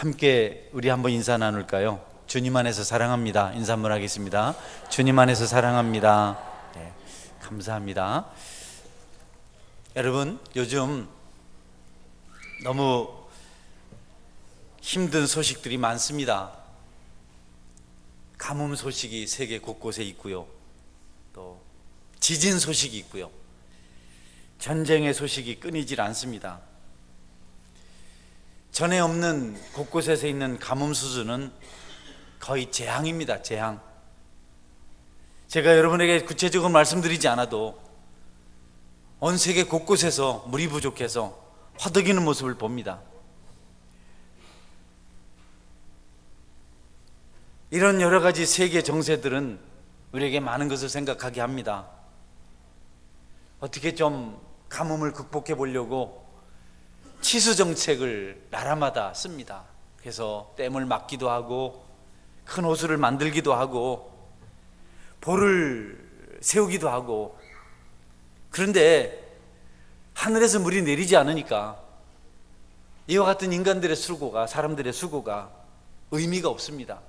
함께 우리 한번 인사 나눌까요? 주님 안에서 사랑합니다. 인사 한번 하겠습니다. 주님 안에서 사랑합니다. 네, 감사합니다. 여러분, 요즘 너무 힘든 소식들이 많습니다. 가뭄 소식이 세계 곳곳에 있고요, 또 지진 소식이 있고요, 전쟁의 소식이 끊이질 않습니다. 전에 없는 곳곳에서 있는 가뭄 수준은 거의 재앙입니다. 재앙. 제가 여러분에게 구체적으로 말씀드리지 않아도 온 세계 곳곳에서 물이 부족해서 허덕이는 모습을 봅니다. 이런 여러 가지 세계 정세들은 우리에게 많은 것을 생각하게 합니다. 어떻게 좀 가뭄을 극복해 보려고 치수 정책을 나라마다 씁니다. 그래서 댐을 막기도 하고 큰 호수를 만들기도 하고 보를 세우기도 하고, 그런데 하늘에서 물이 내리지 않으니까 이와 같은 인간들의 수고가, 사람들의 수고가 의미가 없습니다.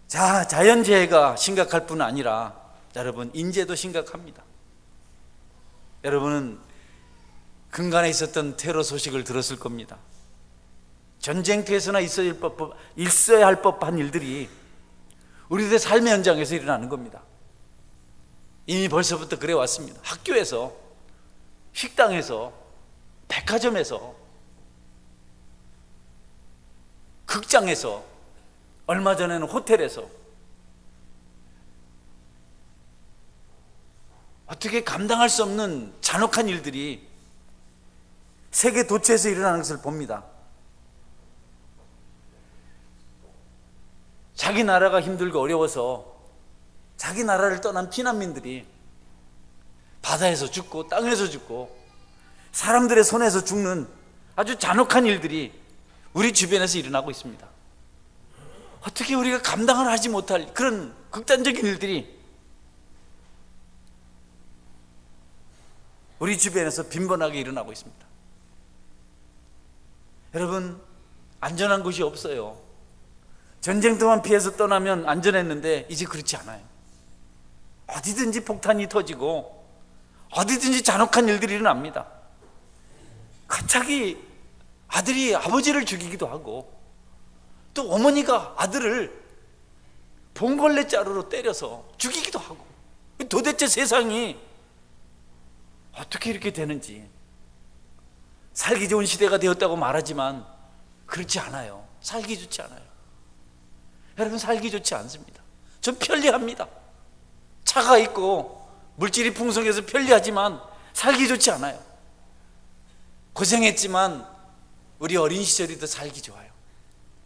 자연재해가 심각할 뿐 아니라 여러분, 인재도 심각합니다. 여러분은 근간에 있었던 테러 소식을 들었을 겁니다. 전쟁터에서나 있어야 할 법한 일들이 우리들의 삶의 현장에서 일어나는 겁니다. 이미 벌써부터 그래 왔습니다. 학교에서, 식당에서, 백화점에서, 극장에서, 얼마 전에는 호텔에서. 어떻게 감당할 수 없는 잔혹한 일들이 세계 도처에서 일어나는 것을 봅니다. 자기 나라가 힘들고 어려워서 자기 나라를 떠난 피난민들이 바다에서 죽고 땅에서 죽고 사람들의 손에서 죽는 아주 잔혹한 일들이 우리 주변에서 일어나고 있습니다. 어떻게 우리가 감당을 하지 못할 그런 극단적인 일들이 우리 주변에서 빈번하게 일어나고 있습니다. 여러분, 안전한 곳이 없어요. 전쟁터만 피해서 떠나면 안전했는데 이제 그렇지 않아요. 어디든지 폭탄이 터지고 어디든지 잔혹한 일들이 일어납니다. 갑자기 아들이 아버지를 죽이기도 하고, 또 어머니가 아들을 봉골레 자루로 때려서 죽이기도 하고, 도대체 세상이 어떻게 이렇게 되는지. 살기 좋은 시대가 되었다고 말하지만 그렇지 않아요. 살기 좋지 않아요. 여러분, 살기 좋지 않습니다. 좀 편리합니다. 차가 있고 물질이 풍성해서 편리하지만 살기 좋지 않아요. 고생했지만 우리 어린 시절이 더 살기 좋아요.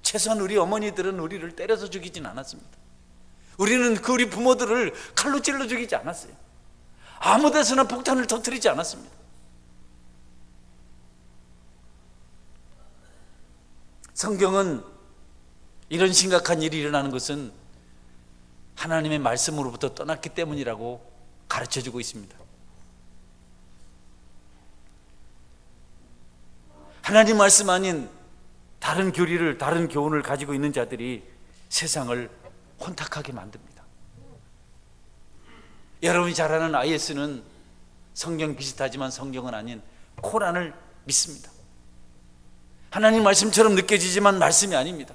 최소한 우리 어머니들은 우리를 때려서 죽이진 않았습니다. 우리는 우리 부모들을 칼로 찔러 죽이지 않았어요. 아무 데서나 폭탄을 터뜨리지 않았습니다. 성경은 이런 심각한 일이 일어나는 것은 하나님의 말씀으로부터 떠났기 때문이라고 가르쳐주고 있습니다. 하나님 말씀 아닌 다른 교리를, 다른 교훈을 가지고 있는 자들이 세상을 혼탁하게 만듭니다. 여러분이 잘 아는 IS는 성경 비슷하지만 성경은 아닌 코란을 믿습니다. 하나님 말씀처럼 느껴지지만 말씀이 아닙니다.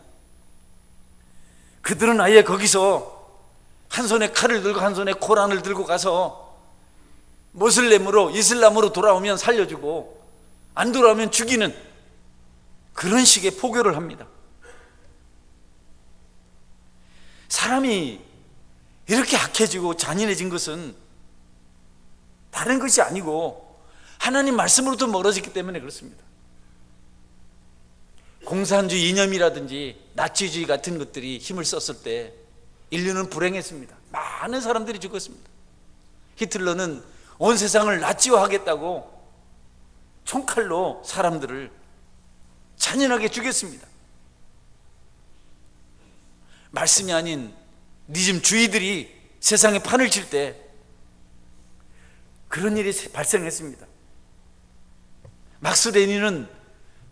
그들은 아예 거기서 한 손에 칼을 들고 한 손에 코란을 들고 가서 모슬렘으로, 이슬람으로 돌아오면 살려주고 안 돌아오면 죽이는 그런 식의 포교를 합니다. 사람이 이렇게 악해지고 잔인해진 것은 다른 것이 아니고 하나님 말씀으로부터 멀어졌기 때문에 그렇습니다. 공산주의 이념이라든지 나치주의 같은 것들이 힘을 썼을 때 인류는 불행했습니다. 많은 사람들이 죽었습니다. 히틀러는 온 세상을 나치화하겠다고 총칼로 사람들을 잔인하게 죽였습니다. 말씀이 아닌 니즘주의들이 세상에 판을 칠 때 그런 일이 발생했습니다. 막스 레닌은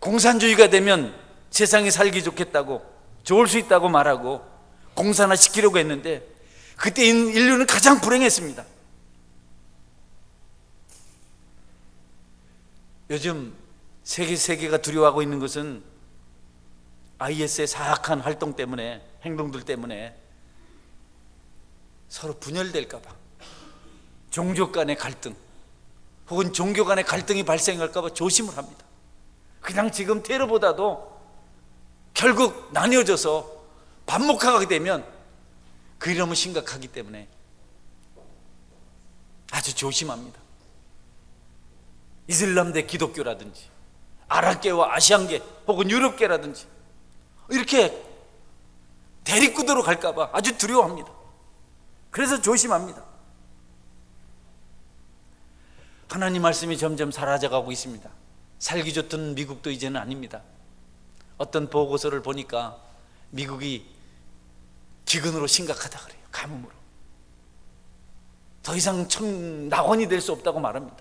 공산주의가 되면 세상이 살기 좋겠다고, 좋을 수 있다고 말하고 공산화 시키려고 했는데 그때 인류는 가장 불행했습니다. 요즘 세계가 두려워하고 있는 것은 IS의 사악한 활동 때문에, 행동들 때문에 서로 분열될까 봐, 종족 간의 갈등 혹은 종교 간의 갈등이 발생할까 봐 조심을 합니다. 그냥 지금 테러보다도 결국 나뉘어져서 반목하게 되면 그 이름은 심각하기 때문에 아주 조심합니다. 이슬람 대 기독교라든지 아랍계와 아시안계 혹은 유럽계라든지 이렇게 대립구도로 갈까 봐 아주 두려워합니다. 그래서 조심합니다. 하나님 말씀이 점점 사라져가고 있습니다. 살기 좋던 미국도 이제는 아닙니다. 어떤 보고서를 보니까 미국이 기근으로 심각하다 그래요. 가뭄으로. 더 이상 낙원이 될 수 없다고 말합니다.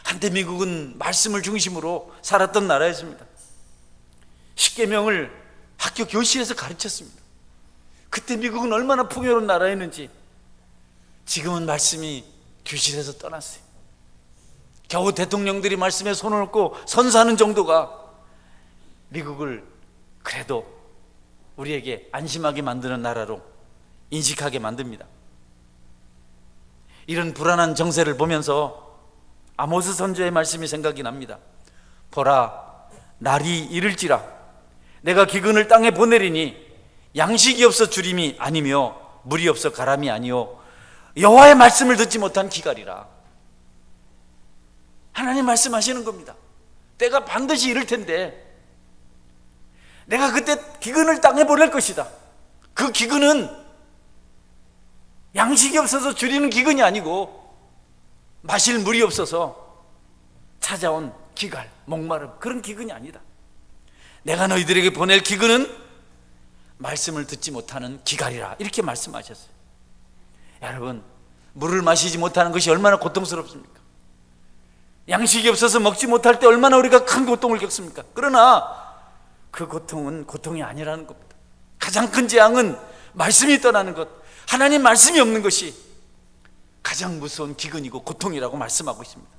한때 미국은 말씀을 중심으로 살았던 나라였습니다. 십계명을 학교 교실에서 가르쳤습니다. 그때 미국은 얼마나 풍요로운 나라였는지 지금은 말씀이 교실에서 떠났어요. 겨우 대통령들이 말씀에 손을 얹고 선사하는 정도가 미국을 그래도 우리에게 안심하게 만드는 나라로 인식하게 만듭니다. 이런 불안한 정세를 보면서 아모스 선지자의 말씀이 생각이 납니다. 보라, 날이 이를지라 내가 기근을 땅에 보내리니 양식이 없어 주림이 아니며 물이 없어 가람이 아니요 여호와의 말씀을 듣지 못한 기갈이라. 하나님 말씀하시는 겁니다. 때가 반드시 이를 텐데 내가 그때 기근을 땅에 보낼 것이다. 그 기근은 양식이 없어서 줄이는 기근이 아니고 마실 물이 없어서 찾아온 기갈, 목마름, 그런 기근이 아니다. 내가 너희들에게 보낼 기근은 말씀을 듣지 못하는 기갈이라. 이렇게 말씀하셨어요. 여러분, 물을 마시지 못하는 것이 얼마나 고통스럽습니까? 양식이 없어서 먹지 못할 때 얼마나 우리가 큰 고통을 겪습니까? 그러나 그 고통은 고통이 아니라는 겁니다. 가장 큰 재앙은 말씀이 떠나는 것, 하나님 말씀이 없는 것이 가장 무서운 기근이고 고통이라고 말씀하고 있습니다.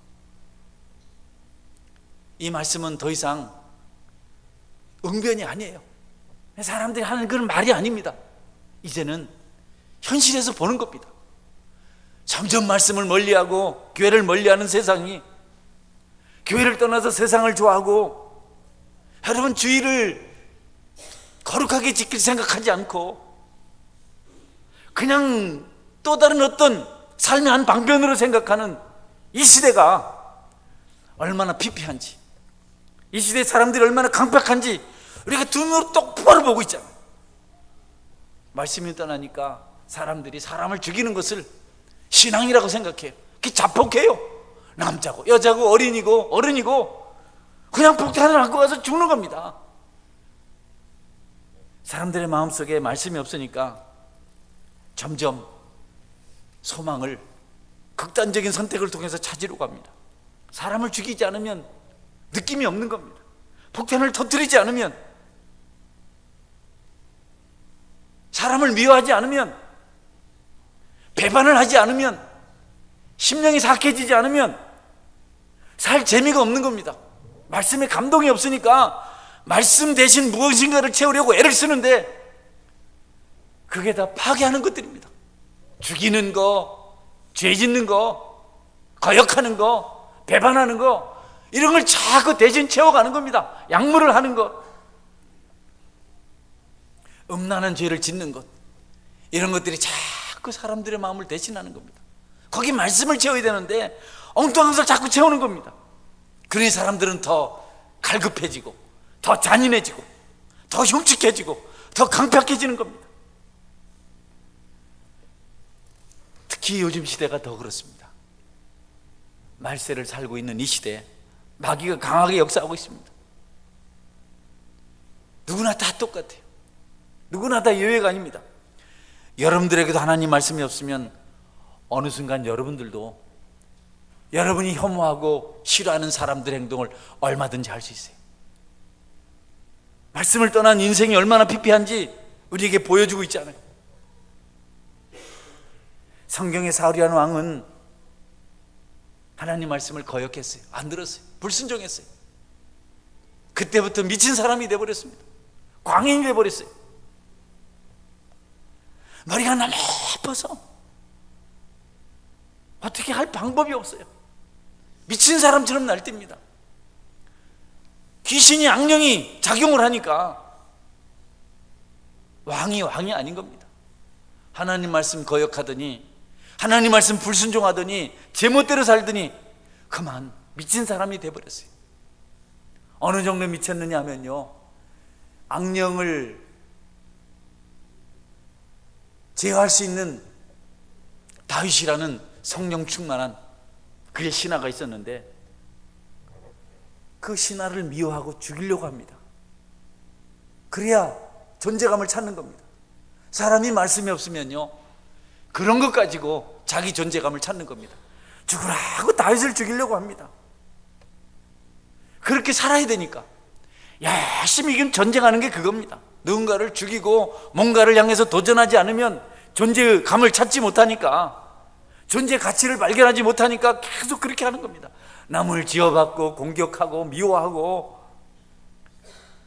이 말씀은 더 이상 웅변이 아니에요. 사람들이 하는 그런 말이 아닙니다. 이제는 현실에서 보는 겁니다. 점점 말씀을 멀리하고 교회를 멀리하는 세상이 교회를 떠나서 세상을 좋아하고, 여러분 주의를 거룩하게 지킬 생각하지 않고 그냥 또 다른 어떤 삶의 한 방편으로 생각하는 이 시대가 얼마나 피폐한지, 이 시대 사람들이 얼마나 강팍한지 우리가 두 눈으로 똑바로 보고 있잖아요. 말씀이 떠나니까 사람들이 사람을 죽이는 것을 신앙이라고 생각해요. 그게 자폭해요. 남자고 여자고 어린이고 어른이고 그냥 폭탄을 안고 가서 죽는 겁니다. 사람들의 마음속에 말씀이 없으니까 점점 소망을 극단적인 선택을 통해서 찾으려고 합니다. 사람을 죽이지 않으면 느낌이 없는 겁니다. 폭탄을 터뜨리지 않으면, 사람을 미워하지 않으면, 배반을 하지 않으면, 심령이 사악해지지 않으면 살 재미가 없는 겁니다. 말씀에 감동이 없으니까 말씀 대신 무엇인가를 채우려고 애를 쓰는데 그게 다 파괴하는 것들입니다. 죽이는 거, 죄 짓는 거, 거역하는 거, 배반하는 거, 이런 걸 자꾸 대신 채워가는 겁니다. 약물을 하는 것, 음란한 죄를 짓는 것, 이런 것들이 자꾸 사람들의 마음을 대신하는 겁니다. 거기 말씀을 채워야 되는데 엉뚱한 것을 자꾸 채우는 겁니다. 그러니 사람들은 더 갈급해지고 더 잔인해지고 더 흉측해지고 더 강팍해지는 겁니다. 특히 요즘 시대가 더 그렇습니다. 말세를 살고 있는 이 시대에 마귀가 강하게 역사하고 있습니다. 누구나 다 똑같아요. 누구나 다 예외가 아닙니다. 여러분들에게도 하나님 말씀이 없으면 어느 순간 여러분들도 여러분이 혐오하고 싫어하는 사람들 행동을 얼마든지 할 수 있어요. 말씀을 떠난 인생이 얼마나 피폐한지 우리에게 보여주고 있잖아요. 성경의 사울이라는 왕은 하나님 말씀을 거역했어요. 안 들었어요. 불순종했어요. 그때부터 미친 사람이 되어버렸습니다. 광인이 되어버렸어요. 머리가 너무 아파서 어떻게 할 방법이 없어요. 미친 사람처럼 날뛰니다. 귀신이, 악령이 작용을 하니까 왕이 아닌 겁니다. 하나님 말씀 거역하더니, 하나님 말씀 불순종하더니, 제멋대로 살더니 그만 미친 사람이 되어버렸어요. 어느 정도 미쳤느냐 하면요, 악령을 제어할 수 있는 다윗이라는 성령 충만한 그의 신하가 있었는데, 그 신하를 미워하고 죽이려고 합니다. 그래야 존재감을 찾는 겁니다. 사람이 말씀이 없으면요, 그런 것 가지고 자기 존재감을 찾는 겁니다. 죽으라고 다윗을 죽이려고 합니다. 그렇게 살아야 되니까 열심히 전쟁하는 게 그겁니다. 누군가를 죽이고 뭔가를 향해서 도전하지 않으면 존재감을 찾지 못하니까, 존재 가치를 발견하지 못하니까 계속 그렇게 하는 겁니다. 남을 지어받고 공격하고 미워하고,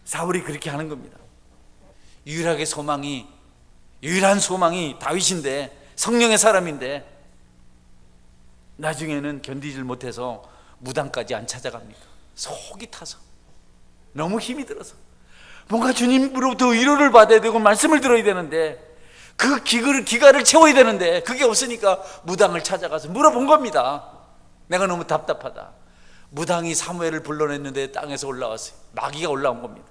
사울이 그렇게 하는 겁니다. 유일한 소망이 다윗인데, 성령의 사람인데, 나중에는 견디질 못해서 무당까지 안 찾아갑니다. 속이 타서, 너무 힘이 들어서. 뭔가 주님으로부터 위로를 받아야 되고 말씀을 들어야 되는데, 그 기가를 채워야 되는데 그게 없으니까 무당을 찾아가서 물어본 겁니다. 내가 너무 답답하다. 무당이 사무엘을 불러냈는데 땅에서 올라왔어요. 마귀가 올라온 겁니다.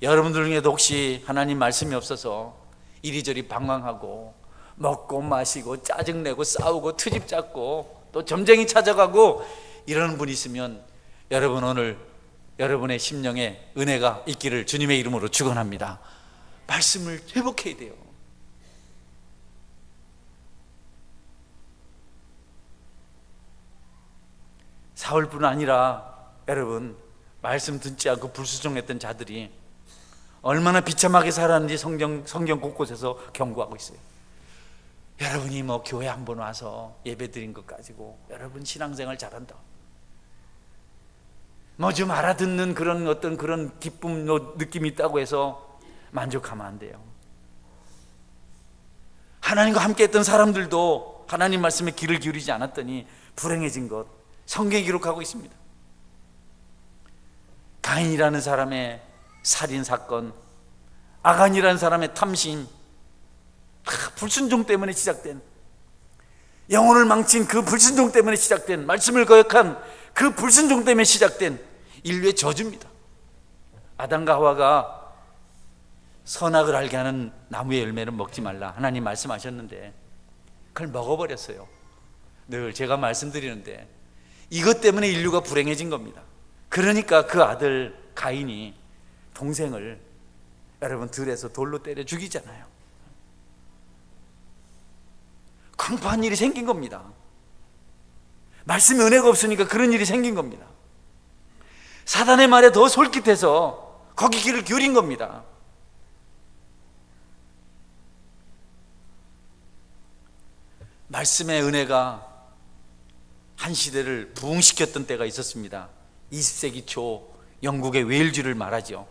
여러분들 중에도 혹시 하나님 말씀이 없어서 이리저리 방황하고 먹고 마시고 짜증내고 싸우고 트집 잡고 또 점쟁이 찾아가고 이러는 분이 있으면, 여러분 오늘 여러분의 심령에 은혜가 있기를 주님의 이름으로 축원합니다. 말씀을 회복해야 돼요. 사울뿐 아니라 여러분, 말씀 듣지 않고 불순종했던 자들이 얼마나 비참하게 살았는지 성경 곳곳에서 경고하고 있어요. 여러분이 교회 한번 와서 예배 드린 것 가지고 여러분 신앙생활 잘한다, 좀 알아듣는 그런 기쁨 느낌이 있다고 해서 만족하면 안 돼요. 하나님과 함께 했던 사람들도 하나님 말씀에 귀를 기울이지 않았더니 불행해진 것 성경이 기록하고 있습니다. 가인이라는 사람의 살인 사건, 아간이라는 사람의 탐심, 불순종 때문에 시작된, 영혼을 망친 그 불순종 때문에 시작된, 말씀을 거역한 그 불순종 때문에 시작된 인류의 저주입니다. 아담과 하와가 선악을 알게 하는 나무의 열매는 먹지 말라 하나님 말씀하셨는데 그걸 먹어버렸어요. 늘 제가 말씀드리는데 이것 때문에 인류가 불행해진 겁니다. 그러니까 그 아들 가인이 동생을 여러분 들에서 돌로 때려 죽이잖아요. 광파한 일이 생긴 겁니다. 말씀에 은혜가 없으니까 그런 일이 생긴 겁니다. 사단의 말에 더 솔깃해서 거기 귀를 기울인 겁니다. 말씀의 은혜가 한 시대를 부흥시켰던 때가 있었습니다. 20세기 초 영국의 웨일즈를 말하죠.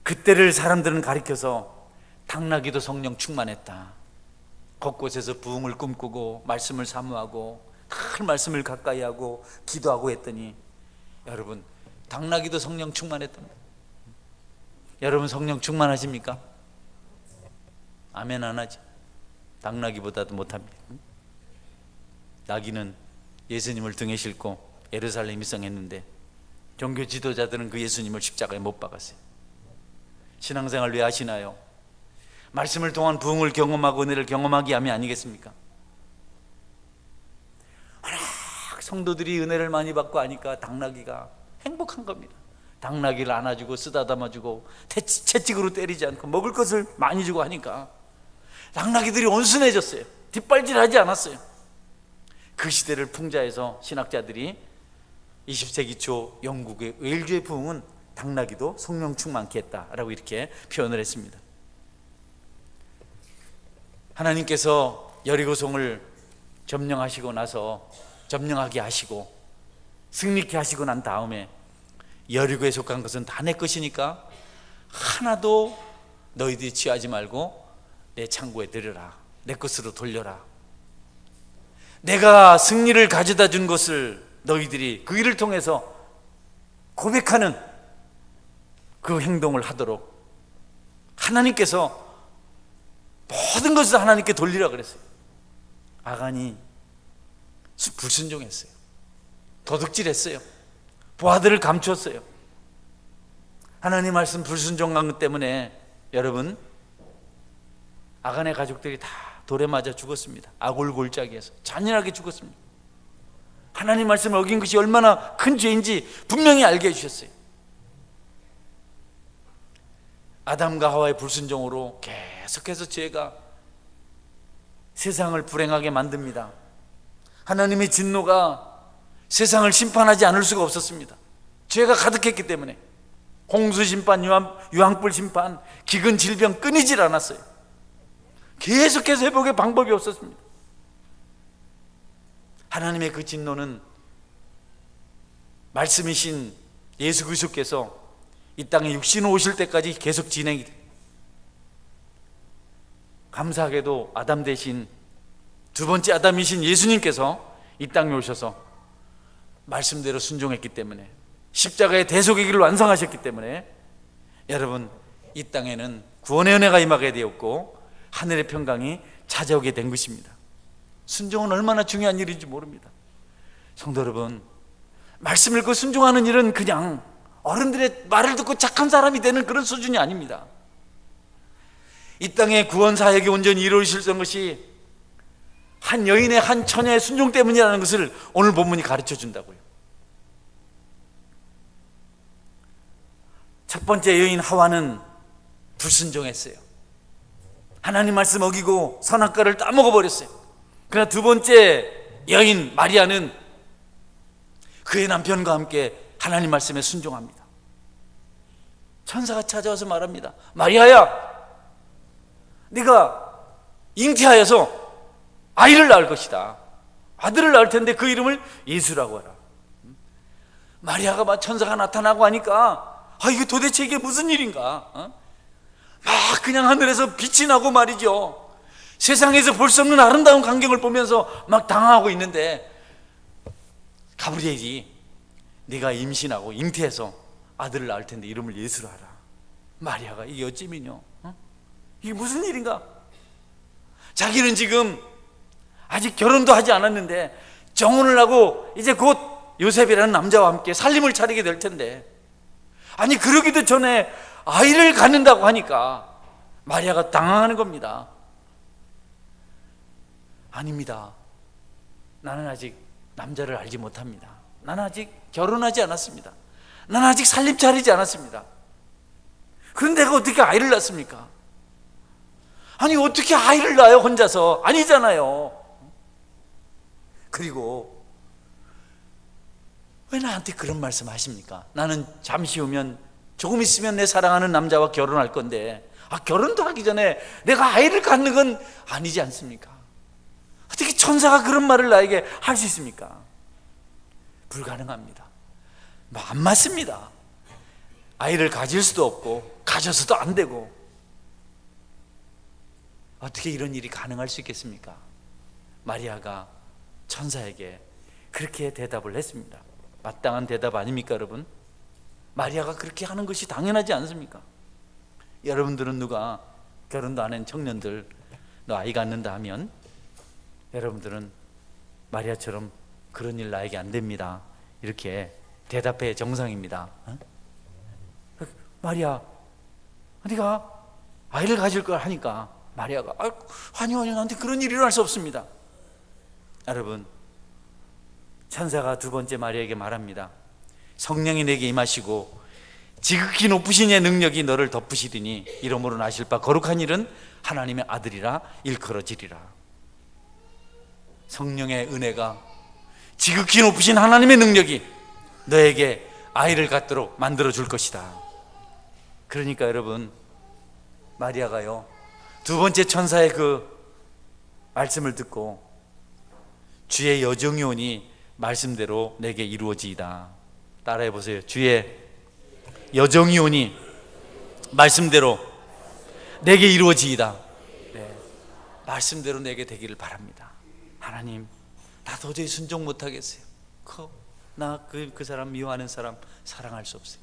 그때를 사람들은 가리켜서 당나귀도 성령 충만했다, 곳곳에서 부흥을 꿈꾸고 말씀을 사모하고 큰 말씀을 가까이 하고 기도하고 했더니, 여러분 당나귀도 성령 충만했답니다. 여러분 성령 충만하십니까? 아멘 안 하죠? 당나귀보다도 못합니다. 나귀는 예수님을 등에 싣고 예루살렘 입성했는데 종교 지도자들은 그 예수님을 십자가에 못 박았어요. 신앙생활 왜 하시나요? 말씀을 통한 부흥을 경험하고 은혜를 경험하기 위함이 아니겠습니까? 워낙 성도들이 은혜를 많이 받고 하니까 당나귀가 행복한 겁니다. 당나귀를 안아주고 쓰다듬어주고 채찍으로 때리지 않고 먹을 것을 많이 주고 하니까 당나귀들이 온순해졌어요. 뒷발질하지 않았어요. 그 시대를 풍자해서 신학자들이 20세기 초 영국의 웨일즈의 부흥은 당나귀도 성령 충만케 했다라고 이렇게 표현을 했습니다. 하나님께서 여리고성을 점령하시고 나서 점령하게 하시고 승리케 하시고 난 다음에 여리고에 속한 것은 다 내 것이니까 하나도 너희들이 취하지 말고 내 창고에 들여라, 내 것으로 돌려라. 내가 승리를 가져다 준 것을 너희들이 그 일을 통해서 고백하는 그 행동을 하도록 하나님께서 모든 것을 하나님께 돌리라 그랬어요. 아간이 불순종했어요. 도둑질했어요. 부하들을 감추었어요. 하나님 말씀 불순종한 것 때문에 여러분, 아간의 가족들이 다 돌에 맞아 죽었습니다. 아골 골짜기에서 잔인하게 죽었습니다. 하나님 말씀을 어긴 것이 얼마나 큰 죄인지 분명히 알게 해주셨어요. 아담과 하와의 불순종으로 계속해서 죄가 세상을 불행하게 만듭니다. 하나님의 진노가 세상을 심판하지 않을 수가 없었습니다. 죄가 가득했기 때문에. 홍수 심판, 유황불 심판, 기근 질병 끊이질 않았어요. 계속해서 회복의 방법이 없었습니다. 하나님의 그 진노는 말씀이신 예수 그리스도께서 이 땅에 육신으로 오실 때까지 계속 진행이 돼요. 감사하게도 아담 대신 두 번째 아담이신 예수님께서 이 땅에 오셔서 말씀대로 순종했기 때문에, 십자가의 대속의 길을 완성하셨기 때문에 여러분, 이 땅에는 구원의 은혜가 임하게 되었고 하늘의 평강이 찾아오게 된 것입니다. 순종은 얼마나 중요한 일인지 모릅니다. 성도 여러분, 말씀 읽고 순종하는 일은 그냥 어른들의 말을 듣고 착한 사람이 되는 그런 수준이 아닙니다. 이 땅의 구원 사역이 온전히 이루어질 것이 한 여인의 한 처녀의 순종 때문이라는 것을 오늘 본문이 가르쳐 준다고요. 첫 번째 여인 하와는 불순종했어요. 하나님 말씀 어기고 선악과를 따먹어 버렸어요. 그러나 두 번째 여인 마리아는 그의 남편과 함께 하나님 말씀에 순종합니다. 천사가 찾아와서 말합니다. 마리아야, 네가 잉태하여서 아이를 낳을 것이다. 아들을 낳을 텐데 그 이름을 예수라고 하라. 마리아가 막 천사가 나타나고 하니까 이게 도대체 이게 무슨 일인가? 막 그냥 하늘에서 빛이 나고 말이죠. 세상에서 볼 수 없는 아름다운 광경을 보면서 막 당황하고 있는데, 가브리엘이 네가 임신하고 잉태해서 아들을 낳을 텐데 이름을 예수로 하라. 마리아가 이게 어찌미뇨? 이게 무슨 일인가? 자기는 지금 아직 결혼도 하지 않았는데 정혼을 하고 이제 곧 요셉이라는 남자와 함께 살림을 차리게 될 텐데, 아니 그러기도 전에 아이를 갖는다고 하니까 마리아가 당황하는 겁니다. 아닙니다. 나는 아직 남자를 알지 못합니다. 나는 아직 결혼하지 않았습니다. 나는 아직 살림 차리지 않았습니다. 그런데 내가 어떻게 아이를 낳습니까? 아니 어떻게 아이를 낳아요 혼자서? 아니잖아요. 그리고 왜 나한테 그런 말씀 하십니까? 나는 잠시 후면, 조금 있으면 내 사랑하는 남자와 결혼할 건데 결혼도 하기 전에 내가 아이를 갖는 건 아니지 않습니까? 어떻게 천사가 그런 말을 나에게 할 수 있습니까? 불가능합니다. 안 맞습니다. 아이를 가질 수도 없고 가져서도 안 되고 어떻게 이런 일이 가능할 수 있겠습니까? 마리아가 천사에게 그렇게 대답을 했습니다. 마땅한 대답 아닙니까 여러분? 마리아가 그렇게 하는 것이 당연하지 않습니까? 여러분들은 누가 결혼도 안 한 청년들 너 아이 갖는다 하면 여러분들은 마리아처럼 그런 일 나에게 안 됩니다 이렇게 대답해 정상입니다. 마리아, 네가 아이를 가질 걸 하니까 마리아가 아니요 나한테 그런 일이 일어날 수 없습니다. 여러분, 천사가 두 번째 마리아에게 말합니다. 성령이 내게 임하시고 지극히 높으신 이의 능력이 너를 덮으시리니 이러므로 나실 바 거룩한 일은 하나님의 아들이라 일컬어지리라. 성령의 은혜가 지극히 높으신 하나님의 능력이 너에게 아이를 갖도록 만들어 줄 것이다. 그러니까 여러분, 마리아가요, 두 번째 천사의 그 말씀을 듣고 주의 여정이 오니 말씀대로 내게 이루어지이다. 따라해 보세요. 주의 여정이 오니 말씀대로 내게 이루어지이다. 네, 말씀대로 내게 되기를 바랍니다. 하나님, 나 도저히 순종 못하겠어요. 그 사람 미워하는 사람 사랑할 수 없어요.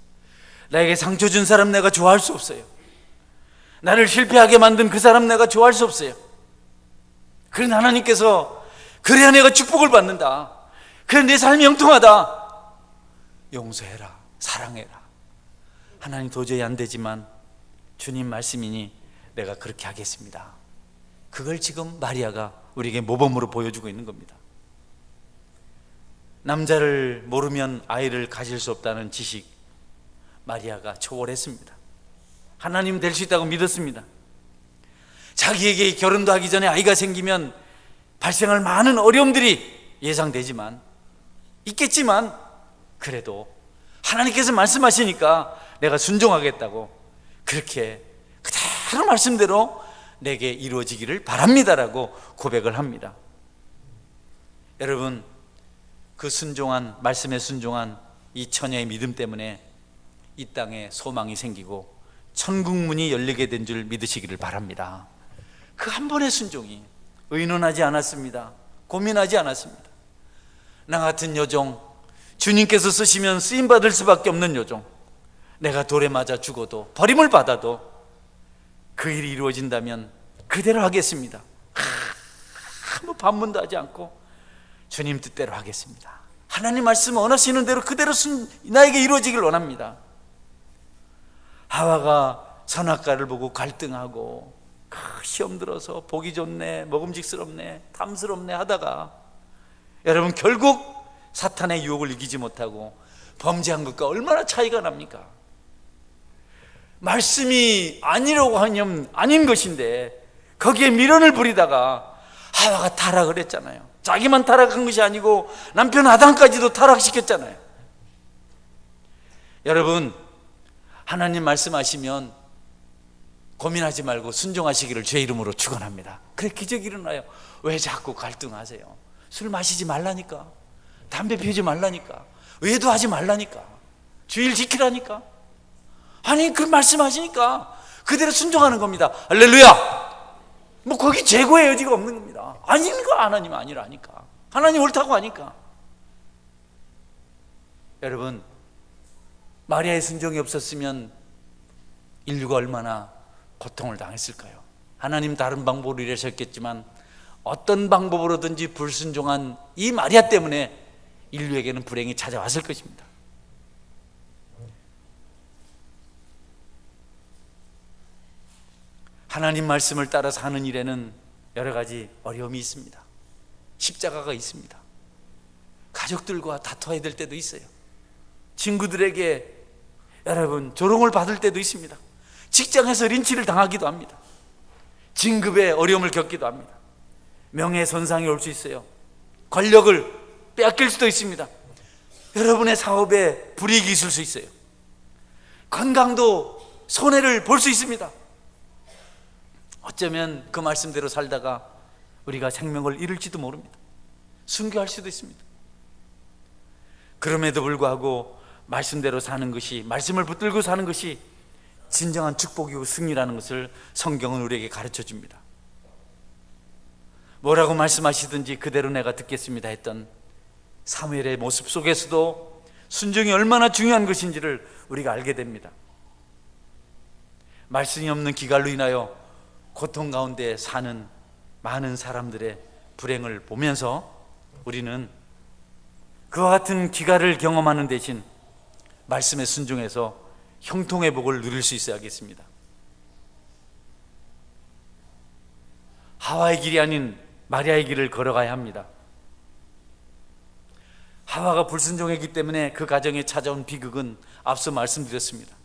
나에게 상처 준 사람 내가 좋아할 수 없어요. 나를 실패하게 만든 그 사람 내가 좋아할 수 없어요. 그런데 하나님께서 그래야 내가 축복을 받는다. 그래 내 삶이 형통하다. 용서해라, 사랑해라. 하나님 도저히 안 되지만 주님 말씀이니 내가 그렇게 하겠습니다. 그걸 지금 마리아가 우리에게 모범으로 보여주고 있는 겁니다. 남자를 모르면 아이를 가질 수 없다는 지식, 마리아가 초월했습니다. 하나님 될 수 있다고 믿었습니다. 자기에게 결혼도 하기 전에 아이가 생기면 발생할 많은 어려움들이 예상되지만 있겠지만 그래도 하나님께서 말씀하시니까 내가 순종하겠다고 그렇게 그대로 말씀대로 내게 이루어지기를 바랍니다라고 고백을 합니다. 여러분, 그 순종한, 말씀에 순종한 이 처녀의 믿음 때문에 이 땅에 소망이 생기고 천국 문이 열리게 된 줄 믿으시기를 바랍니다. 그 한 번의 순종이 의논하지 않았습니다. 고민하지 않았습니다. 나 같은 여종, 주님께서 쓰시면 쓰임받을 수밖에 없는 여종, 내가 돌에 맞아 죽어도 버림을 받아도 그 일이 이루어진다면 그대로 하겠습니다. 아무 반문도 하지 않고 주님 뜻대로 하겠습니다. 하나님 말씀 원하시는 대로 그대로 나에게 이루어지길 원합니다. 하와가 선악과를 보고 갈등하고 시험 들어서 보기 좋네, 먹음직스럽네, 탐스럽네 하다가 여러분 결국 사탄의 유혹을 이기지 못하고 범죄한 것과 얼마나 차이가 납니까? 말씀이 아니라고 하면 아닌 것인데 거기에 미련을 부리다가 하와가 타락을 했잖아요. 자기만 타락한 것이 아니고 남편 아담까지도 타락시켰잖아요. 여러분, 하나님 말씀하시면 고민하지 말고 순종하시기를 주의 이름으로 축원합니다. 그래 기적이 일어나요. 왜 자꾸 갈등하세요? 술 마시지 말라니까, 담배 피우지 말라니까, 외도하지 말라니까, 주일 지키라니까. 아니 그 말씀하시니까 그대로 순종하는 겁니다. 할렐루야. 뭐 거기 재고의 여지가 없는 겁니다. 아닌 거 하나님 아니라니까, 하나님 옳다고 하니까. 여러분, 마리아의 순종이 없었으면 인류가 얼마나 고통을 당했을까요? 하나님 다른 방법으로 일하셨겠지만 어떤 방법으로든지 불순종한 이 마리아 때문에 인류에게는 불행이 찾아왔을 것입니다. 하나님 말씀을 따라서 하는 일에는 여러 가지 어려움이 있습니다. 십자가가 있습니다. 가족들과 다퉈야 될 때도 있어요. 친구들에게 여러분 조롱을 받을 때도 있습니다. 직장에서 린치를 당하기도 합니다. 진급에 어려움을 겪기도 합니다. 명예손상이 올 수 있어요. 권력을 빼앗길 수도 있습니다. 여러분의 사업에 불이익이 있을 수 있어요. 건강도 손해를 볼 수 있습니다. 어쩌면 그 말씀대로 살다가 우리가 생명을 잃을지도 모릅니다. 순교할 수도 있습니다. 그럼에도 불구하고 말씀대로 사는 것이, 말씀을 붙들고 사는 것이 진정한 축복이고 승리라는 것을 성경은 우리에게 가르쳐 줍니다. 뭐라고 말씀하시든지 그대로 내가 듣겠습니다 했던 사무엘의 모습 속에서도 순종이 얼마나 중요한 것인지를 우리가 알게 됩니다. 말씀이 없는 기갈로 인하여 고통 가운데 사는 많은 사람들의 불행을 보면서 우리는 그와 같은 기갈을 경험하는 대신 말씀에 순종해서 형통의 복을 누릴 수 있어야겠습니다. 하와의 길이 아닌 마리아의 길을 걸어가야 합니다. 하와가 불순종했기 때문에 그 가정에 찾아온 비극은 앞서 말씀드렸습니다.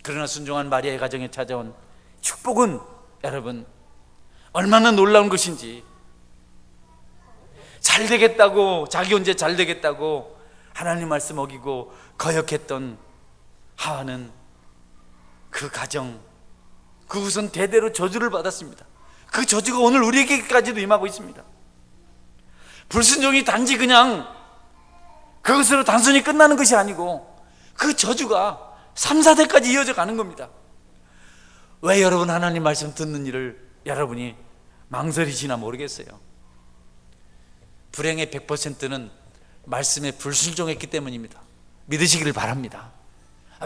그러나 순종한 마리아의 가정에 찾아온 축복은 여러분 얼마나 놀라운 것인지, 잘 되겠다고, 자기 혼자 잘 되겠다고 하나님 말씀 어기고 거역했던 하와는 그 가정, 그 후손 대대로 저주를 받았습니다. 그 저주가 오늘 우리에게까지도 임하고 있습니다. 불순종이 단지 그냥 그것으로 단순히 끝나는 것이 아니고 그 저주가 3, 4대까지 이어져 가는 겁니다. 왜 여러분 하나님 말씀 듣는 일을 여러분이 망설이시나 모르겠어요. 불행의 100%는 말씀에 불순종했기 때문입니다. 믿으시기를 바랍니다.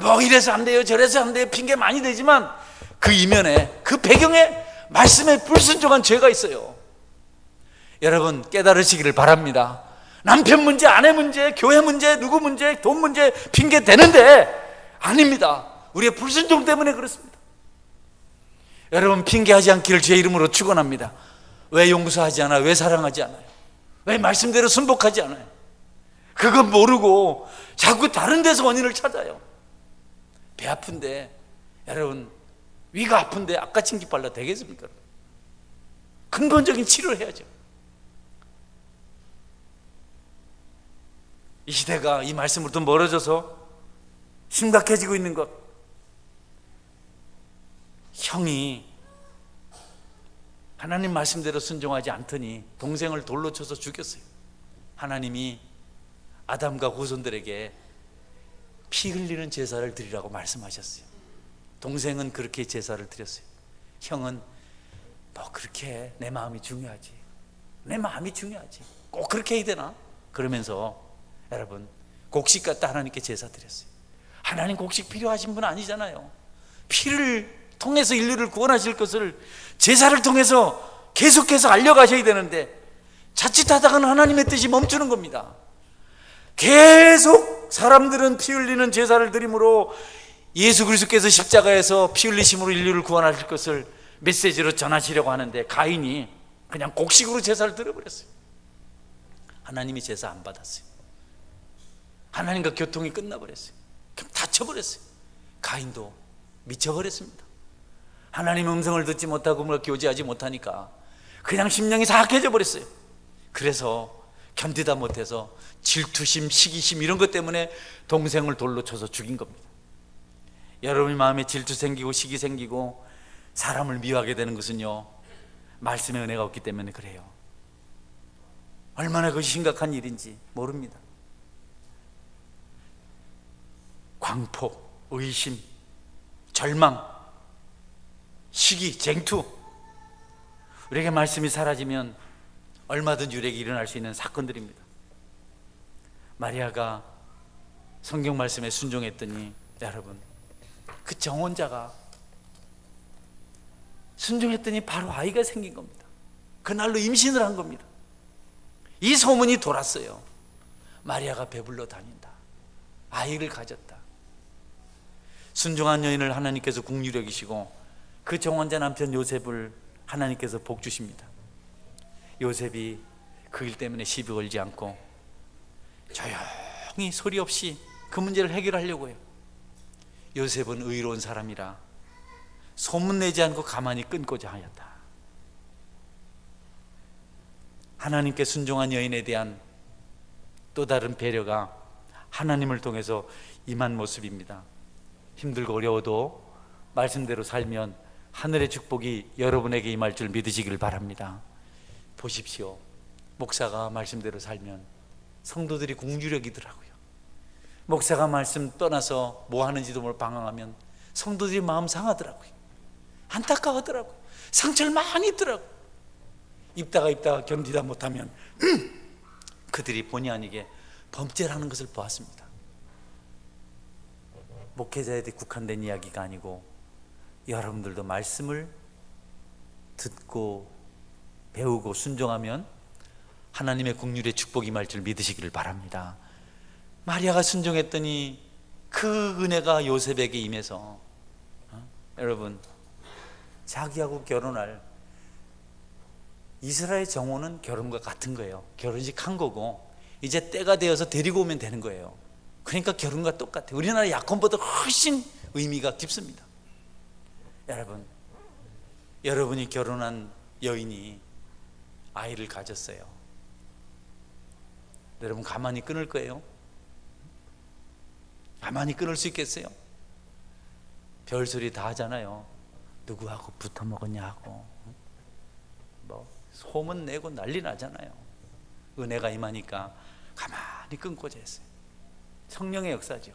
뭐 이래서 안 돼요, 저래서 안 돼요, 핑계 많이 대지만 그 이면에, 그 배경에 말씀에 불순종한 죄가 있어요. 여러분 깨달으시기를 바랍니다. 남편 문제, 아내 문제, 교회 문제, 누구 문제, 돈 문제 핑계 대는데 아닙니다. 우리의 불순종 때문에 그렇습니다. 여러분 핑계하지 않기를 주의 이름으로 축원합니다. 왜 용서하지 않아요? 왜 사랑하지 않아요? 왜 말씀대로 순복하지 않아요? 그건 모르고 자꾸 다른 데서 원인을 찾아요. 배 아픈데, 여러분 위가 아픈데 앞가침기 발라 되겠습니까? 근본적인 치료를 해야죠. 이 시대가 이 말씀으로부터 멀어져서 심각해지고 있는 것. 형이 하나님 말씀대로 순종하지 않더니 동생을 돌로 쳐서 죽였어요. 하나님이 아담과 후손들에게 피 흘리는 제사를 드리라고 말씀하셨어요. 동생은 그렇게 제사를 드렸어요. 형은 뭐 그렇게 내 마음이 중요하지, 내 마음이 중요하지, 꼭 그렇게 해야 되나? 그러면서 여러분 곡식 갖다 하나님께 제사 드렸어요. 하나님 곡식 필요하신 분 아니잖아요. 피를 통해서 인류를 구원하실 것을 제사를 통해서 계속해서 알려가셔야 되는데 자칫하다가는 하나님의 뜻이 멈추는 겁니다. 계속 사람들은 피 흘리는 제사를 드림으로 예수 그리스도께서 십자가에서 피 흘리심으로 인류를 구원하실 것을 메시지로 전하시려고 하는데 가인이 그냥 곡식으로 제사를 드려버렸어요. 하나님이 제사 안 받았어요. 하나님과 교통이 끝나버렸어요. 다쳐버렸어요. 가인도 미쳐버렸습니다. 하나님의 음성을 듣지 못하고 뭘 교제하지 못하니까 그냥 심령이 사악해져 버렸어요. 그래서 견디다 못해서 질투심, 시기심 이런 것 때문에 동생을 돌로 쳐서 죽인 겁니다. 여러분 마음에 질투 생기고 시기 생기고 사람을 미워하게 되는 것은요, 말씀의 은혜가 없기 때문에 그래요. 얼마나 그것이 심각한 일인지 모릅니다. 광포, 의심, 절망, 시기, 쟁투, 우리에게 말씀이 사라지면 얼마든지 우리에게 일어날 수 있는 사건들입니다. 마리아가 성경 말씀에 순종했더니 여러분 그 정혼자가 순종했더니 바로 아이가 생긴 겁니다. 그날로 임신을 한 겁니다. 이 소문이 돌았어요. 마리아가 배불러 다닌다, 아이를 가졌다. 순종한 여인을 하나님께서 긍휼히 여기시고 그 정혼자 남편 요셉을 하나님께서 복 주십니다. 요셉이 그 일 때문에 시비 걸지 않고 조용히 소리 없이 그 문제를 해결하려고 해요. 요셉은 의로운 사람이라 소문내지 않고 가만히 끊고자 하였다. 하나님께 순종한 여인에 대한 또 다른 배려가 하나님을 통해서 임한 모습입니다. 힘들고 어려워도 말씀대로 살면 하늘의 축복이 여러분에게 임할 줄 믿으시길 바랍니다. 보십시오. 목사가 말씀대로 살면 성도들이 긍휼력이더라고요. 목사가 말씀 떠나서 뭐 하는지도 모르고 방황하면 성도들이 마음 상하더라고요. 안타까워하더라고요. 상처를 많이 입더라고요. 입다가 견디다 못하면 그들이 본의 아니게 범죄를 하는 것을 보았습니다. 목회자에 대해 국한된 이야기가 아니고 여러분들도 말씀을 듣고 배우고 순종하면 하나님의 긍휼의 축복이 임할 줄 믿으시기를 바랍니다. 마리아가 순종했더니 그 은혜가 요셉에게 임해서 여러분 자기하고 결혼할 이스라엘 정혼은 결혼과 같은 거예요. 결혼식 한 거고 이제 때가 되어서 데리고 오면 되는 거예요. 그러니까 결혼과 똑같아요. 우리나라 약혼보다 훨씬 의미가 깊습니다. 여러분, 여러분이 결혼한 여인이 아이를 가졌어요. 여러분 가만히 끊을 거예요? 가만히 끊을 수 있겠어요? 별소리 다 하잖아요. 누구하고 붙어 먹었냐고, 뭐 소문 내고 난리 나잖아요. 은혜가 임하니까 가만히 끊고자 했어요. 성령의 역사죠.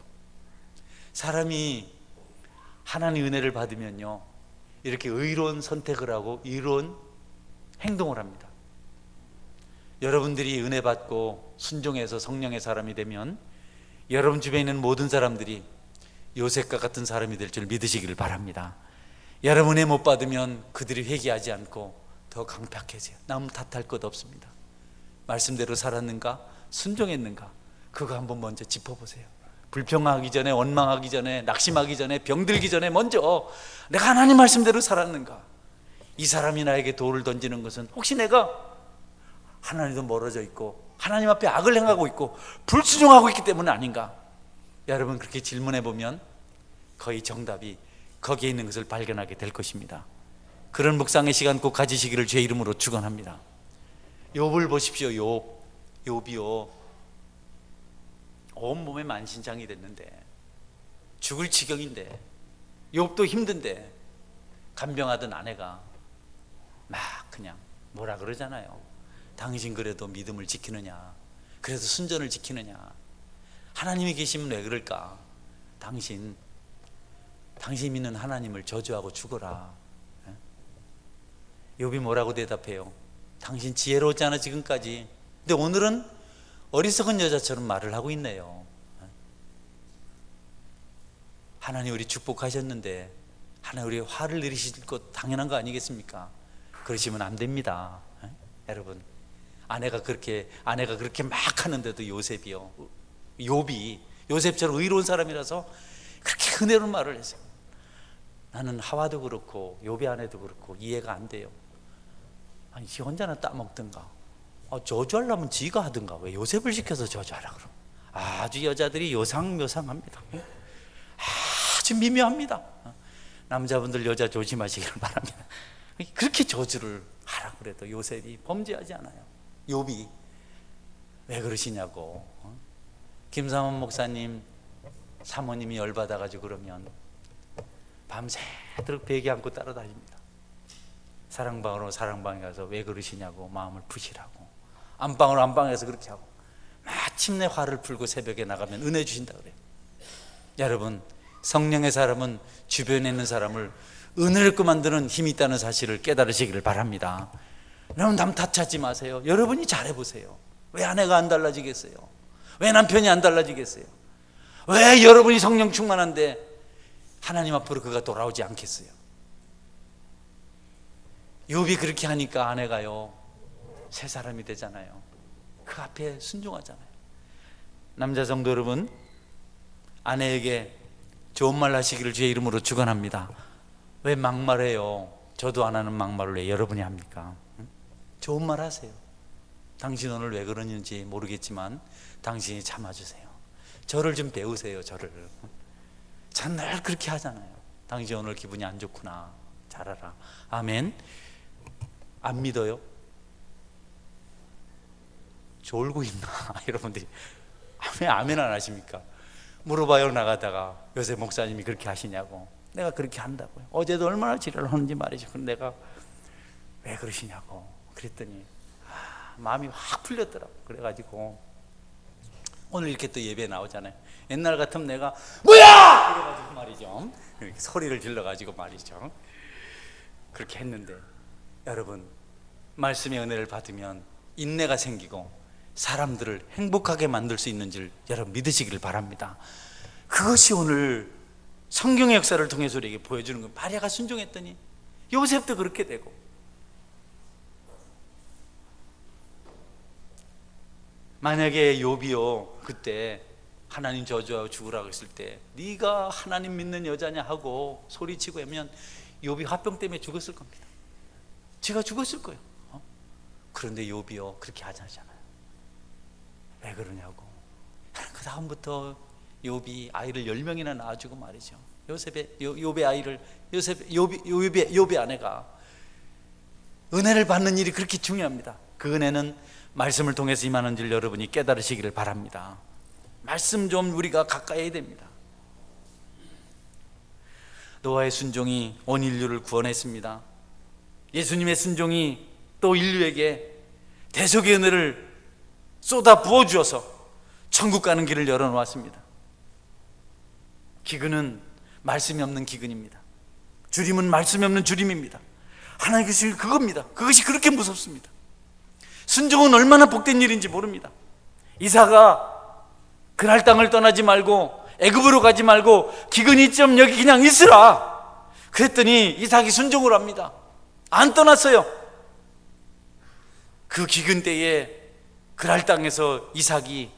사람이 하나님의 은혜를 받으면요, 이렇게 의로운 선택을 하고 의로운 행동을 합니다. 여러분들이 은혜 받고 순종해서 성령의 사람이 되면 여러분 주변에 있는 모든 사람들이 요셉과 같은 사람이 될 줄 믿으시기를 바랍니다. 여러분 은혜 못 받으면 그들이 회개하지 않고 더 강팍해져요. 남 탓할 것 없습니다. 말씀대로 살았는가? 순종했는가? 그거 한번 먼저 짚어보세요. 불평하기 전에, 원망하기 전에, 낙심하기 전에, 병들기 전에 먼저 내가 하나님 말씀대로 살았는가? 이 사람이 나에게 돌을 던지는 것은 혹시 내가 하나님도 멀어져 있고 하나님 앞에 악을 행하고 있고 불순종하고 있기 때문 아닌가? 여러분 그렇게 질문해 보면 거의 정답이 거기에 있는 것을 발견하게 될 것입니다. 그런 묵상의 시간 꼭 가지시기를 주의 이름으로 축원합니다. 욥을 보십시오. 욥이요, 온몸에 만신창이 됐는데, 죽을 지경인데, 욥도 힘든데 간병하던 아내가 막 그냥 뭐라 그러잖아요. 당신 그래도 믿음을 지키느냐, 그래도 순전을 지키느냐, 하나님이 계시면 왜 그럴까? 당신 믿는 하나님을 저주하고 죽어라. 욥이 뭐라고 대답해요? 당신 지혜로웠지 않아 지금까지? 근데 오늘은 어리석은 여자처럼 말을 하고 있네요. 하나님 우리 축복하셨는데 하나님 우리 화를 내리실 것 당연한 거 아니겠습니까? 그러시면 안 됩니다. 여러분, 아내가 그렇게 막 하는데도 욥이 요셉처럼 의로운 사람이라서 그렇게 은혜로운 말을 했어요. 나는 하와도 그렇고 욥의 아내도 그렇고 이해가 안 돼요. 아니 지 혼자나 따먹든가, 저주하려면 지가 하든가 왜 요셉을 시켜서 저주하라 그럼? 아주 여자들이 요상묘상합니다. 아주 미묘합니다. 남자분들 여자 조심하시기를 바랍니다. 그렇게 저주를 하라 그래도 요셉이 범죄하지 않아요. 욥이 왜 그러시냐고. 김삼원 목사님 사모님이 열받아가지고 그러면 밤새도록 베개 안고 따라다닙니다. 사랑방으로 사랑방에 가서 왜 그러시냐고 마음을 푸시라고, 안방으로 안방에서 그렇게 하고 마침내 화를 풀고 새벽에 나가면 은혜 주신다 그래요. 여러분, 성령의 사람은 주변에 있는 사람을 은혜롭게 만드는 힘이 있다는 사실을 깨달으시기를 바랍니다. 여러분 남 탓하지 마세요. 여러분이 잘해보세요. 왜 아내가 안 달라지겠어요? 왜 남편이 안 달라지겠어요? 왜 여러분이 성령 충만한데 하나님 앞으로 그가 돌아오지 않겠어요? 욥이 그렇게 하니까 아내가요 새 사람이 되잖아요. 그 앞에 순종하잖아요. 남자 성도 여러분, 아내에게 좋은 말 하시기를 주의 이름으로 축원합니다. 왜 막말해요? 저도 안 하는 막말을 왜 여러분이 합니까? 좋은 말 하세요. 당신 오늘 왜 그러는지 모르겠지만 당신이 참아주세요. 저를 좀 배우세요. 저를. 전 늘 그렇게 하잖아요. 당신 오늘 기분이 안 좋구나, 잘 알아. 아멘. 안 믿어요? 졸고 있나? 여러분들이 왜 아멘 안 하십니까? 물어봐요. 나가다가 요새 목사님이 그렇게 하시냐고. 내가 그렇게 한다고요. 어제도 얼마나 지랄을 하는지 말이죠. 근데 내가 왜 그러시냐고 그랬더니 마음이 확 풀렸더라고. 그래가지고 오늘 이렇게 또 예배에 나오잖아요. 옛날 같으면 내가 뭐야! 이래가지고 말이죠, 이렇게 소리를 질러가지고 말이죠, 그렇게 했는데, 여러분 말씀의 은혜를 받으면 인내가 생기고 사람들을 행복하게 만들 수 있는 줄 여러분 믿으시기를 바랍니다. 그것이 오늘 성경의 역사를 통해서 우리에게 보여주는 거예요. 마리아가 순종했더니 요셉도 그렇게 되고, 만약에 욥이요 그때 하나님 저주하고 죽으라고 했을 때 네가 하나님 믿는 여자냐 하고 소리치고 하면 욥이 화병 때문에 죽었을 겁니다. 제가 죽었을 거예요. 그런데 욥이요 그렇게 하지 않잖아요. 왜 그러냐고. 그 다음부터 욥이 아이를 10명이나 낳아주고 말이죠. 욥의 아이를 욥의 아내가, 은혜를 받는 일이 그렇게 중요합니다. 그 은혜는 말씀을 통해서 임하는 줄 여러분이 깨달으시기를 바랍니다. 말씀 좀 우리가 가까이 해야 됩니다. 노아의 순종이 온 인류를 구원했습니다. 예수님의 순종이 또 인류에게 대속의 은혜를 쏟아 부어주어서 천국 가는 길을 열어놓았습니다. 기근은 말씀이 없는 기근입니다. 주림은 말씀이 없는 주림입니다. 하나님께서 그겁니다. 그것이 그렇게 무섭습니다. 순종은 얼마나 복된 일인지 모릅니다. 이사가 그날 땅을 떠나지 말고 애굽으로 가지 말고 기근이 좀 여기 그냥 있으라 그랬더니 이삭이 순종을 합니다. 안 떠났어요. 그 기근 때에 그랄 땅에서 이삭이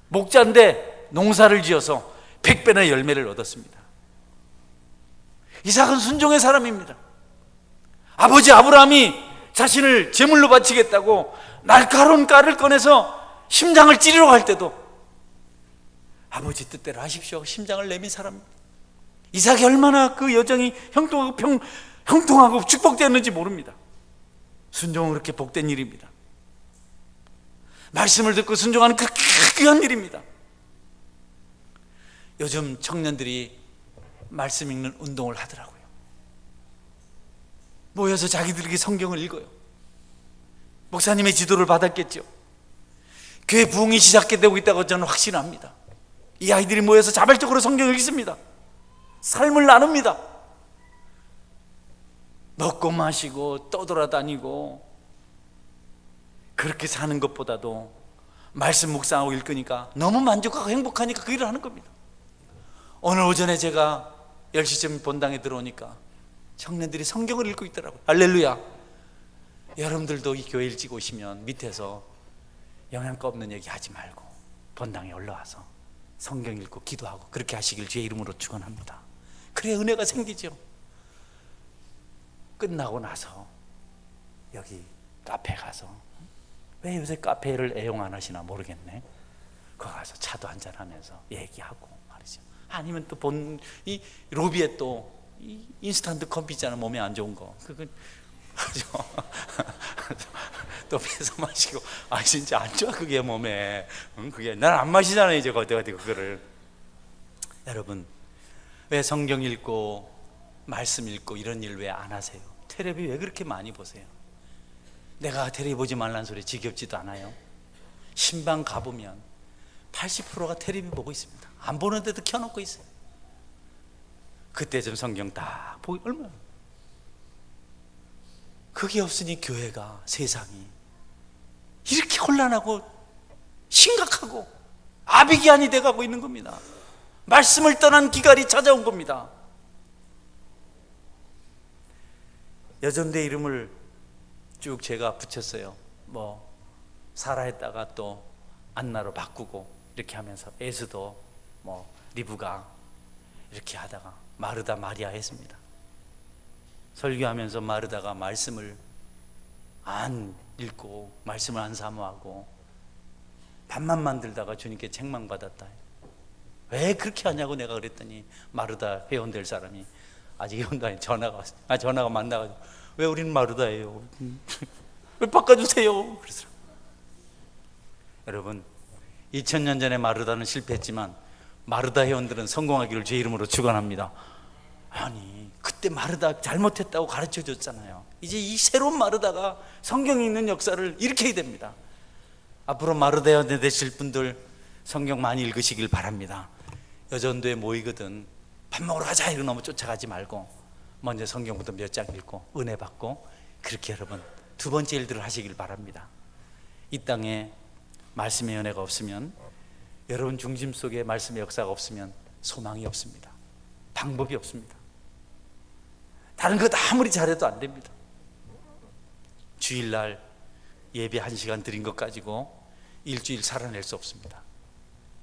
목자인데 농사를 지어서 100배나 열매를 얻었습니다. 이삭은 순종의 사람입니다. 아버지 아브라함이 자신을 제물로 바치겠다고 날카로운 깔을 꺼내서 심장을 찌르러 갈 때도 아버지 뜻대로 하십시오 심장을 내민 사람입니다. 이삭이 얼마나 그 여정이 형통하고 축복되었는지 모릅니다. 순종은 그렇게 복된 일입니다. 말씀을 듣고 순종하는 그렇게 귀한 일입니다. 요즘 청년들이 말씀 읽는 운동을 하더라고요. 모여서 자기들에게 성경을 읽어요. 목사님의 지도를 받았겠죠. 교회 부흥이 시작되고 있다고 저는 확신합니다. 이 아이들이 모여서 자발적으로 성경을 읽습니다. 삶을 나눕니다. 먹고 마시고 떠돌아다니고 그렇게 사는 것보다도 말씀 묵상하고 읽으니까 너무 만족하고 행복하니까 그 일을 하는 겁니다. 오늘 오전에 제가 10시쯤 본당에 들어오니까 청년들이 성경을 읽고 있더라고요. 할렐루야. 여러분들도 이 교회 일찍 오시면 밑에서 영양가 없는 얘기 하지 말고 본당에 올라와서 성경 읽고 기도하고 그렇게 하시길 주의 이름으로 축원합니다. 그래야 은혜가 생기죠. 끝나고 나서 여기 카페 가서 왜 요새 카페를 애용 안 하시나 모르겠네. 거기 가서 차도 한잔 하면서 얘기하고 말이죠. 아니면 또 이 로비에 또 이 인스턴트 커피 있잖아. 몸에 안 좋은 거 그건 또 뺏어 마시고 진짜 안 좋아 그게 몸에. 그게 난 안 마시잖아요 이제 그거를. 여러분 왜 성경 읽고 말씀 읽고 이런 일 왜 안 하세요? 텔레비 왜 그렇게 많이 보세요? 내가 텔레비 보지 말라는 소리 지겹지도 않아요? 신방 가보면 80%가 텔레비 보고 있습니다. 안 보는데도 켜놓고 있어요. 그때 좀 성경 딱 보기 얼마나. 그게 없으니 교회가 세상이 이렇게 혼란하고 심각하고 아비기한이 돼가고 있는 겁니다. 말씀을 떠난 기갈이 찾아온 겁니다. 여전대 이름을 쭉 제가 붙였어요. 뭐 사라했다가 또 안나로 바꾸고 이렇게 하면서 에스도 뭐 리브가 이렇게 하다가 마르다 마리아 했습니다. 설교하면서 마르다가 말씀을 안 읽고 말씀을 안 사모하고 밥만 만들다가 주님께 책망받았다. 왜 그렇게 하냐고 내가 그랬더니 마르다 회원될 사람이 아직 회원도 아니 전화가 왔어요. 전화가 만나가지고 왜 우리는 마르다예요? 왜 바꿔주세요? 그래서 여러분 2000년 전에 마르다는 실패했지만 마르다 회원들은 성공하기를 주의 이름으로 축원합니다. 아니 그때 마르다 잘못했다고 가르쳐 줬잖아요. 이제 이 새로운 마르다가 성경이 있는 역사를 일으켜야 됩니다. 앞으로 마르다 회원 되실 분들 성경 많이 읽으시길 바랍니다. 여전도에 모이거든 밥 먹으러 가자 이러고 너무 쫓아가지 말고 먼저 성경부터 몇 장 읽고 은혜 받고 그렇게 여러분 두 번째 일들을 하시길 바랍니다. 이 땅에 말씀의 은혜가 없으면 여러분 중심 속에 말씀의 역사가 없으면 소망이 없습니다. 방법이 없습니다. 다른 것 아무리 잘해도 안 됩니다. 주일날 예배 1시간 드린 것 가지고 일주일 살아낼 수 없습니다.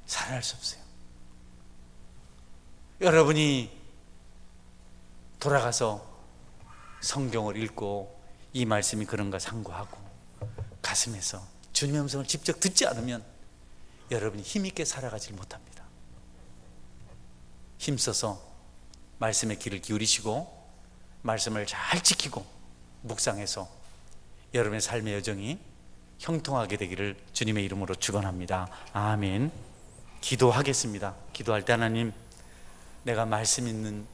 살아날 수 없어요. 여러분이 돌아가서 성경을 읽고 이 말씀이 그런가 상고하고 가슴에서 주님의 음성을 직접 듣지 않으면 여러분이 힘있게 살아가질 못합니다. 힘써서 말씀의 귀를 기울이시고 말씀을 잘 지키고 묵상해서 여러분의 삶의 여정이 형통하게 되기를 주님의 이름으로 축원합니다. 아멘. 기도하겠습니다. 기도할 때 하나님, 내가 말씀 있는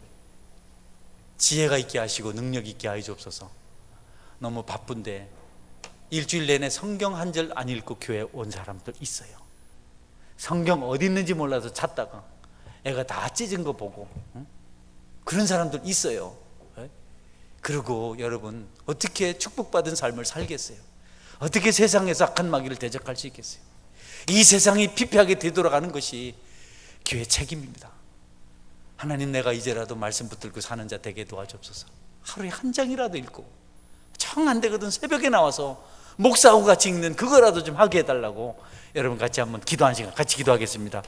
지혜가 있게 하시고 능력 있게 하여 주옵소서. 너무 바쁜데 일주일 내내 성경 한 절 안 읽고 교회 온 사람들 있어요. 성경 어디 있는지 몰라서 찾다가 애가 다 찢은 거 보고, 그런 사람들 있어요. 그리고 여러분, 어떻게 축복받은 삶을 살겠어요? 어떻게 세상에서 악한 마귀를 대적할 수 있겠어요? 이 세상이 피폐하게 되돌아가는 것이 교회 책임입니다. 하나님, 내가 이제라도 말씀 붙들고 사는 자 되게 도와주옵소서. 하루에 한 장이라도 읽고, 정 안 되거든 새벽에 나와서 목사하고 같이 읽는 그거라도 좀 하게 해달라고, 여러분 같이 한번 기도하는 시간 같이 기도하겠습니다.